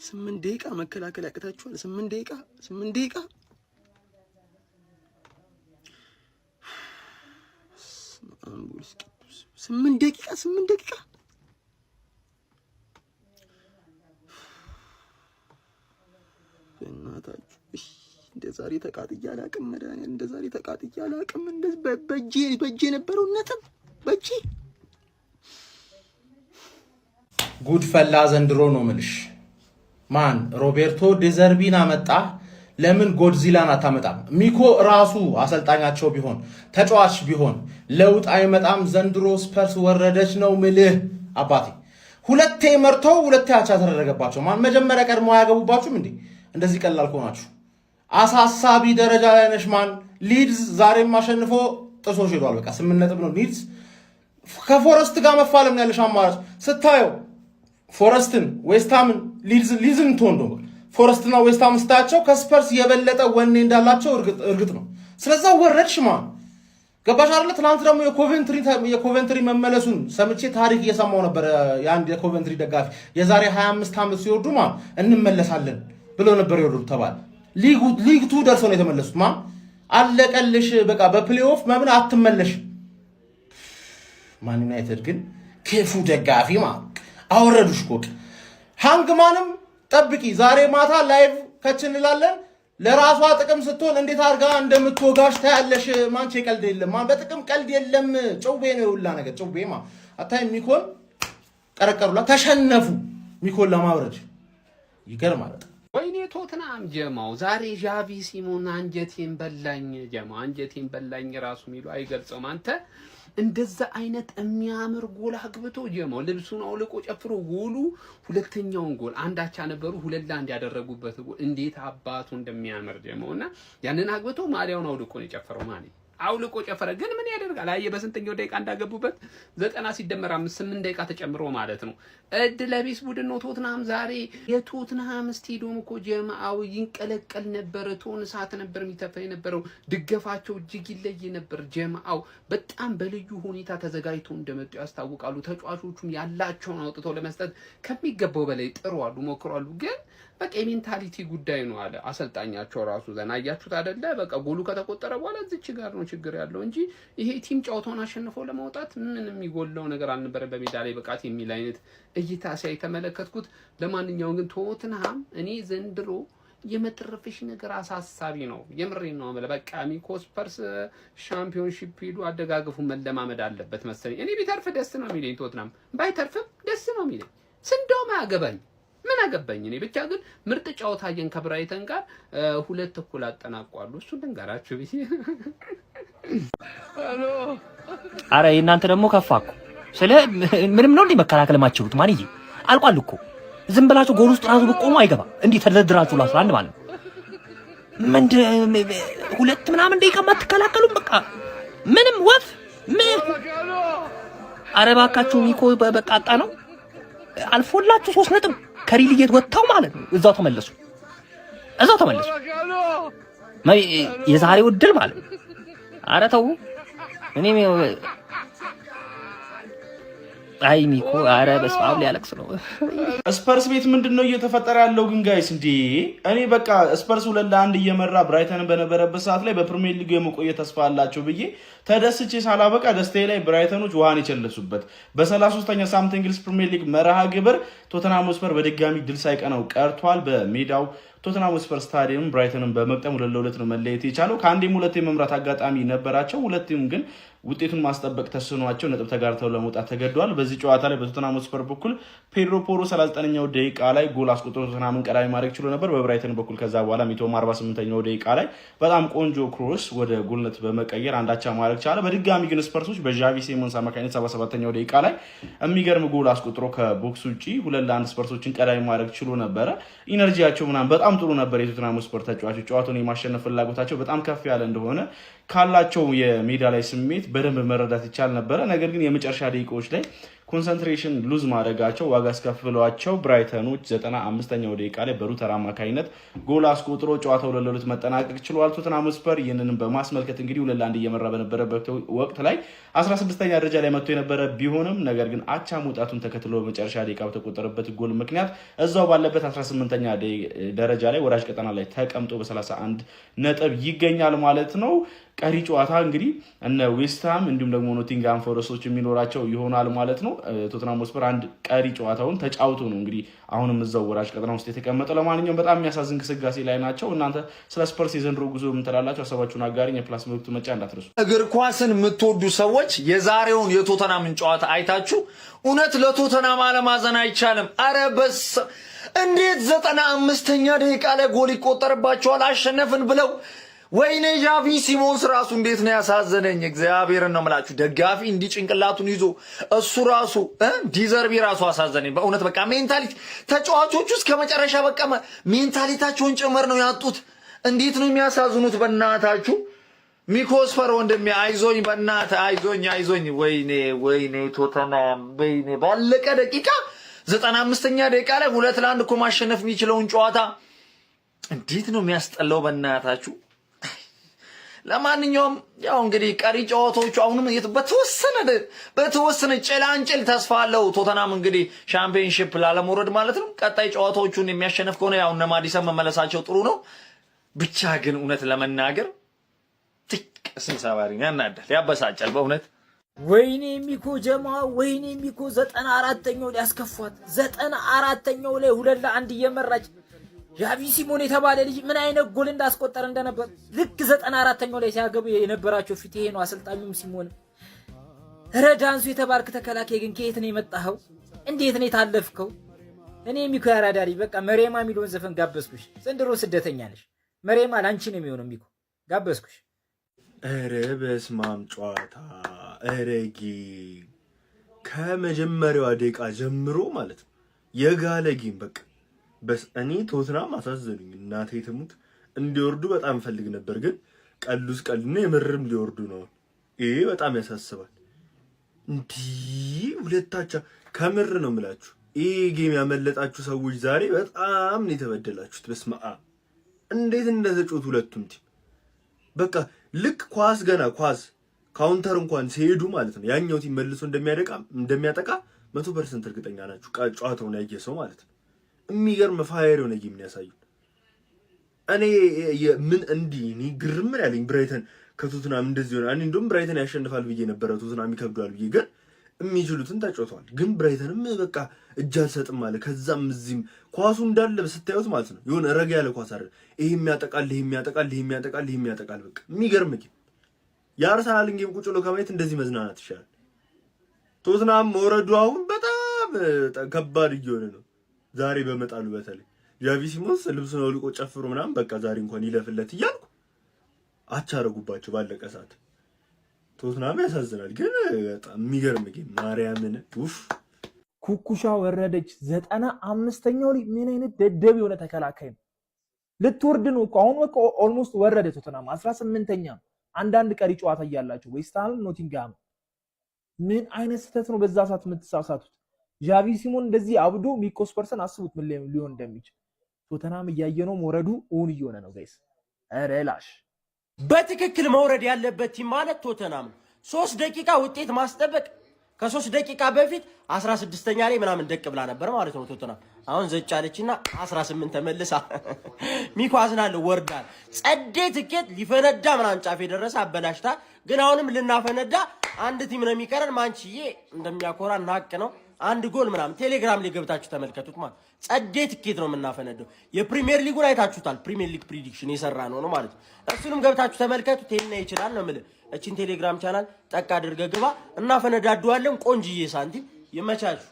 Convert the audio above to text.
8 ደቂቃ መከላከል ያቅታችኋል 8 ደቂቃ 8 ደቂቃ አምቡልስ 8 ደቂቃ 8 ደቂቃ እናታችሁ እንደዛሬ ተቃጥያ አላቅም መዳን እንደዛሬ ተቃጥያ አላቅም እንደዚህ በእጄ ነበረው ነጥብ በእጄ ጉድ ፈላ ዘንድሮ ነው ምልሽ ማን ሮቤርቶ ዲዘርቢን አመጣ ለምን ጎድዚላን አታመጣም ሚኮ ራሱ አሰልጣኛቸው ቢሆን ተጫዋች ቢሆን ለውጥ አይመጣም ዘንድሮ ስፐርስ ወረደች ነው ምልህ አባቴ ሁለቴ መርተው ሁለቴ አቻ ተደረገባቸው ማን መጀመሪያ ቀድሞ ያገቡባችሁም እንዴ እንደዚህ ቀላል ሆናችሁ አሳሳቢ ደረጃ ላይ ነሽ ማን ሊድስ ዛሬም አሸንፎ ጥሶሽ ሄዷል በቃ 8 ነጥብ ነው ሊድስ ከፎረስት ጋር መፋለም ነው ያለሽ አማራጭ ስታየው ፎረስትን ዌስትሃምን ሊዝን ተወንዶ ፎረስትና ዌስትሃም ስታያቸው ከስፐርስ የበለጠ ወኔ እንዳላቸው እርግጥ ነው ስለዚህ ወረድሽ ማን ገባሽ አይደል ትናንት ደግሞ የኮቨንትሪ መመለሱን ሰምቼ ታሪክ እየሰማው ነበር ያን የኮቨንትሪ ደጋፊ የዛሬ 25 ዓመት ሲወዱ ማን እንመለሳለን ብሎ ነበር ይወዱ ተባለ ሊግ 2 ደርሶ ነው የተመለሱት ማን አለቀልሽ በቃ በፕሌይኦፍ መብን አትመለሽ ማን ዩናይትድ ግን ከፉ ደጋፊ ማን አወረዱሽ ኮክ ሃንግማንም ጠብቂ ዛሬ ማታ ላይቭ ከችንላለን ለራሷ ጥቅም ስትሆን እንዴት አርጋ እንደምትወጋሽ ታያለሽ ማንቼ ቀልድ የለም ማን በጥቅም ቀልድ የለም ጨውቤ ነው ሁላ ነገር ጨውቤ ማ አታይ ሚኮን ቀረቀሩላ ተሸነፉ ሚኮን ለማውረድ ይገርማል ወይኔ ቶትናም ጀማው ዛሬ ዣቪ ሲሞን አንጀቴን በላኝ ጀማው አንጀቴን በላኝ ራሱ ሚሉ አይገልጸውም አንተ እንደዛ አይነት የሚያምር ጎል አግብቶ ጀማው ልብሱን አውልቆ ጨፍሮ ጎሉ ሁለተኛውን ጎል አንዳቻ ነበሩ 2-1 ያደረጉበት ጎል እንዴት አባቱ እንደሚያምር ጀማውና ያንን አግብቶ ማሊያውን አውልቆ ነው የጨፈረው ማለት አውልቆ ጨፈረ ግን ምን ያደርጋል አየ በስንተኛው ደቂቃ እንዳገቡበት 90 ሲደመር 8 ደቂቃ ተጨምሮ ማለት ነው እድለቢስ ቡድን ነው ቶትናም ዛሬ የቶትናም ስቴዲየም እኮ ጀማአው ይንቀለቀል ነበር ቶን ሰዓት ነበር የሚተፋ የነበረው ድገፋቸው እጅግ ይለይ ነበር ጀማአው በጣም በልዩ ሁኔታ ተዘጋጅቶ እንደመጡ ያስታውቃሉ ተጫዋቾቹም ያላቸውን አውጥተው ለመስጠት ከሚገባው በላይ ጥሯሉ ሞክሯሉ ግን በቃ የሜንታሊቲ ጉዳይ ነው አለ አሰልጣኛቸው ራሱ ዘና ያያችሁት አይደለ በቃ ጎሉ ከተቆጠረ በኋላ እዚች ጋር ነው ችግር ያለው እንጂ ይሄ ቲም ጫውታውን አሸንፎ ለማውጣት ምንም የሚጎለው ነገር አልነበረ በሜዳ ላይ በቃት የሚል አይነት እይታ ሳይ ተመለከትኩት ለማንኛውም ግን ቶትንሃም እኔ ዘንድሮ የመትረፍሽ ነገር አሳሳቢ ነው የምሬን ነው ማለት በቃ ሚኮ ስፐርስ ሻምፒዮንሺፕ ሄዱ አደጋግፉ መለማመድ አለበት መሰለኝ እኔ ቢተርፍ ደስ ነው የሚለኝ ቶትንሃም ባይተርፍም ደስ ነው የሚለኝ ስንዶማ ያገባኝ ምን አገባኝ እኔ ብቻ ግን ምርጥ ጫውታየን ከብራይተን ጋር 2-1 አጠናቋሉ እሱ ልንገራችሁ ቢሲ አረ እናንተ ደግሞ ከፋኩ ስለ ምንም ነው እንዲመከራከል ማችሁት ማንዬ አልቋል እኮ ዝም ብላችሁ ጎል ውስጥ ራሱ ብቆሙ አይገባ እንዴ ተደረድራችሁ ለ11 ማለት ምን ሁለት ምናምን ደቂቃ ማትከላከሉም በቃ ምንም ወፍ አረ ባካችሁ ሚኮ በቃ አጣ ነው አልፎላችሁ 3 ነጥብ ከሪሊጌት ወጣው ማለት ነው እዛው ተመለሱ የዛሬው ድል ማለት አረ ተው እኔ አይ ሚኮ አረ በስፋው ሊያለቅስ ነው ስፐርስ ቤት ምንድነው እየተፈጠረ ያለው ግን ጋይስ እንዴ እኔ በቃ ስፐርስ 2-1 እየመራ ብራይተን በነበረበት ሰዓት ላይ በፕሪሚየር ሊግ የመቆየት ተስፋ አላቸው ብዬ ተደስቼ ሳላበቃ ደስታዬ ላይ ብራይተኖች ውሃን ይቸለሱበት በ33ኛ ሳምንት እንግሊዝ ፕሪሚየር ሊግ መርሃ ግብር ቶተንሃም ስፐር በድጋሚ ድል ሳይቀናው ቀርቷል በሜዳው ቶተንሃም ስፐር ስታዲየም ብራይተንን በመቅጠም 2-2 ነው መለየት የቻለው ከአንዴም ሁለቴ መምራት አጋጣሚ ነበራቸው ሁለቴም ግን ውጤቱን ማስጠበቅ ተስኗቸው ነጥብ ተጋርተው ለመውጣት ተገደዋል በዚህ ጨዋታ ላይ በቶተንሃም ስፐር በኩል ፔድሮ ፖሮ 39ኛው ደቂቃ ላይ ጎል አስቆጥሮ ቶተንሃምን ቀዳሚ ማድረግ ችሎ ነበር በብራይተን በኩል ከዛ በኋላ ሚቶም 48ኛው ደቂቃ ላይ በጣም ቆንጆ ክሮስ ወደ ጎልነት በመቀየር አንዳቻ ማድረግ ቻለ በድጋሚ ግን ስፐርሶች በዣቪ ሲሞንስ አማካኝነት 77ኛው ደቂቃ ላይ የሚገርም ጎል አስቆጥሮ ከቦክስ ውጪ 2-1 ስፐርሶችን ቀዳሚ ማድረግ ችሎ ነበር ኢነርጂያቸው ምናምን በጣም ጥሩ ነበር የቶተንሃም ስፐር ተጫዋቾች ጨዋታውን የማሸነፍ ፍላጎታቸው በጣም ከፍ ያለ እንደሆነ ካላቸው የሜዳ ላይ ስሜት በደንብ መረዳት ይቻል ነበረ። ነገር ግን የመጨረሻ ደቂቃዎች ላይ ኮንሰንትሬሽን ሉዝ ማድረጋቸው ዋጋ አስከፍሏቸው ብራይተኖች 95ኛው ደቂቃ ላይ በሩተር አማካኝነት ጎል አስቆጥሮ ጨዋታው ለሌሎች መጠናቀቅ ችሏል። ቶተንሃም ስፐር ይህንንም በማስመልከት እንግዲህ 2-1 እየመራ በነበረበት ወቅት ላይ 16ኛ ደረጃ ላይ መጥቶ የነበረ ቢሆንም ነገር ግን አቻ መውጣቱን ተከትሎ በመጨረሻ ደቂቃ በተቆጠረበት ጎል ምክንያት እዛው ባለበት 18ኛ ደረጃ ላይ ወራጅ ቀጠና ላይ ተቀምጦ በ31 ነጥብ ይገኛል ማለት ነው። ቀሪ ጨዋታ እንግዲህ እነ ዌስትሃም እንዲሁም ደግሞ ኖቲንግሃም ፎረስቶች የሚኖራቸው ይሆናል ማለት ነው። ቶተንሃም ስፐር አንድ ቀሪ ጨዋታውን ተጫውቶ ነው እንግዲህ አሁንም እዛው ወራጅ ቀጠና ውስጥ የተቀመጠው። ለማንኛውም በጣም የሚያሳዝን ግስጋሴ ላይ ናቸው። እናንተ ስለ ስፐርስ የዘንድሮ ጉዞ የምትላላችሁ ሀሳባችሁን አጋሪኝ። የፕላስ ምልክቱ መጫ እንዳትረሱ። እግር ኳስን የምትወዱ ሰዎች የዛሬውን የቶተንሃምን ጨዋታ አይታችሁ እውነት ለቶተንሃም አለማዘን አይቻልም። አረ በስ እንዴት 95ኛ ደቂቃ ላይ ጎል ይቆጠርባቸዋል አሸነፍን ብለው ወይኔ ዣቪ ሲሞንስ ራሱ እንዴት ነው ያሳዘነኝ። እግዚአብሔርን ነው የምላችሁ። ደጋፊ እንዲህ ጭንቅላቱን ይዞ እሱ ራሱ ዲዘርቢ ራሱ አሳዘነኝ በእውነት። በቃ ሜንታሊቲ ተጫዋቾቹ እስከ መጨረሻ በቃ ሜንታሊታቸውን ጭምር ነው ያጡት። እንዴት ነው የሚያሳዝኑት በእናታችሁ። ሚኮስፈር ወንድሜ አይዞኝ፣ በእናትህ አይዞኝ። ወይኔ ቶተንሃም ወይኔ ባለቀ ደቂቃ 95ኛ ደቂቃ ላይ 2-1 እኮ ማሸነፍ የሚችለውን ጨዋታ እንዴት ነው የሚያስጠላው በእናታችሁ። ለማንኛውም ያው እንግዲህ ቀሪ ጨዋታዎቹ አሁንም በተወሰነ ጭላንጭል ተስፋ አለው ቶተንሃም እንግዲህ ሻምፒዮንሺፕ ላለመውረድ ማለት ነው። ቀጣይ ጨዋታዎቹን የሚያሸንፍ ከሆነ ያው እነ ማዲሰን መመለሳቸው ጥሩ ነው። ብቻ ግን እውነት ለመናገር ስም ሰባሪ ያናዳል፣ ያበሳጫል በእውነት። ወይኔ ሚኮ ጀማ፣ ወይኔ ሚኮ 94ኛው ላይ ያስከፋት። 94ኛው ላይ 2-1 እየመራች ዣቪ ሲሞን የተባለ ልጅ ምን አይነት ጎል እንዳስቆጠረ እንደነበር ልክ 94ኛው ላይ ሲያገቡ የነበራቸው ፊት ይሄ ነው። አሰልጣኙም ሲሞን ረዳንሱ የተባርክ ተከላካይ ግን ከየት ነው የመጣኸው? እንዴት ነው የታለፍከው? እኔ ሚኮ ያራዳሪ በቃ መሬማ የሚለውን ዘፈን ጋበዝኩሽ። ዘንድሮ ስደተኛ ነሽ መሬማ፣ ላንቺ ነው የሚሆነው። ሚኮ ጋበዝኩሽ። ኧረ በስመ አብ ጨዋታ እረጊ ከመጀመሪያዋ ደቂቃ ጀምሮ ማለት ነው የጋለ ጌም በቃ በስ እኔ ቶተንሃም አሳዘኑኝ። እናቴ ትሙት እንዲወርዱ በጣም ፈልግ ነበር፣ ግን ቀሉስ ቀልና የምርም ሊወርዱ ነው። ይሄ በጣም ያሳስባል። እንዲህ ሁለታቻ ከምር ነው የምላችሁ። ይሄ ጌም ያመለጣችሁ ሰዎች ዛሬ በጣም ነው የተበደላችሁት። በስመ አብ እንዴት እንደተጫወቱ ሁለቱም ቲም በቃ ልክ ኳስ ካውንተር እንኳን ሲሄዱ ማለት ነው ያኛው ቲም መልሶ እንደሚያጠቃ 100% እርግጠኛ ናችሁ። ጨዋታውን ያየ ሰው ማለት ነው። የሚገርም ፋየር የሆነ ጌም ያሳዩ። እኔ ምን እኔ ግርም ያለኝ ብራይተን ከቶተንሃም እንደዚህ ሆነ። እኔ እንደውም ብራይተን ያሸንፋል ብዬ ነበረ፣ ቶተንሃም ይከብዳል ብዬ፣ ግን የሚችሉትን ተጫውተዋል። ግን ብራይተንም በቃ እጅ አልሰጥም ማለት ከዛም እዚህም ኳሱ እንዳለ ስታዩት ማለት ነው የሆነ ረጋ ያለ ኳስ አይደል። ይሄ የሚያጠቃል በቃ የሚገርም ጌም። የአርሰናልን ጌም ቁጭ ብሎ ከማየት እንደዚህ መዝናናት ይሻላል። ቶተንሃም መውረዱ አሁን በጣም ከባድ እየሆነ ነው። ዛሬ በመጣሉ በተለይ ዣቪ ሲሞንስ ልብሱን አውልቆ ጨፍሮ ምናምን በቃ ዛሬ እንኳን ይለፍለት እያልኩ አቻረጉባቸው ባለቀ ሰዓት። ቶተንሃም ያሳዝናል፣ ግን በጣም የሚገርም ጌም ማርያምን። ኩኩሻ ወረደች 95ኛው ላይ። ምን አይነት ደደብ የሆነ ተከላካይ ነው! ልትወርድ ነው እኮ አሁን በቃ ኦልሞስት ወረደ ቶተንሃም 18ኛ። አንዳንድ ቀሪ ጨዋታ እያላቸው ዌስትሃም፣ ኖቲንግሃም። ምን አይነት ስህተት ነው በዛ ሰዓት የምትሳሳቱት? ዣቪ ሲሞን እንደዚህ አብዶ ሚኮስ ፐርሰን አስቡት ምን ሊሆን እንደሚችል። ቶተንሃም እያየነው መውረዱ እውን እየሆነ ነው ጋይስ። ኧረ ላሽ በትክክል መውረድ ያለበት ቲም ማለት ቶተንሃም ነው። 3 ደቂቃ ውጤት ማስጠበቅ ከ3 ደቂቃ በፊት 16ኛ ላይ ምናምን ደቅ ብላ ነበር ማለት ነው ቶተንሃም። አሁን ዘጫለችና 18 ተመልሳ ሚኮ አዝናለሁ ወርዳል። ጸዴ ትኬት ሊፈነዳ ምናምን ጫፍ የደረሰ አበላሽታ፣ ግን አሁንም ልናፈነዳ አንድ ቲም ነው የሚቀረን። ማንቺዬ እንደሚያኮራ ናቅ ነው። አንድ ጎል ምናምን ቴሌግራም ላይ ገብታችሁ ተመልከቱት ማለት ጸዴ ትኬት ነው የምናፈነደው። የፕሪሚየር ሊጉን አይታችሁታል። ፕሪሚየር ሊግ ፕሪዲክሽን የሰራ ነው ማለት ነው። እሱንም ገብታችሁ ተመልከቱት። ቴና ይችላል ነው የምልህ። እቺን ቴሌግራም ቻናል ጠቅ አድርገህ ግባ። እናፈነዳደዋለን። ቆንጅዬ ሳንቲም ይመቻችሁ።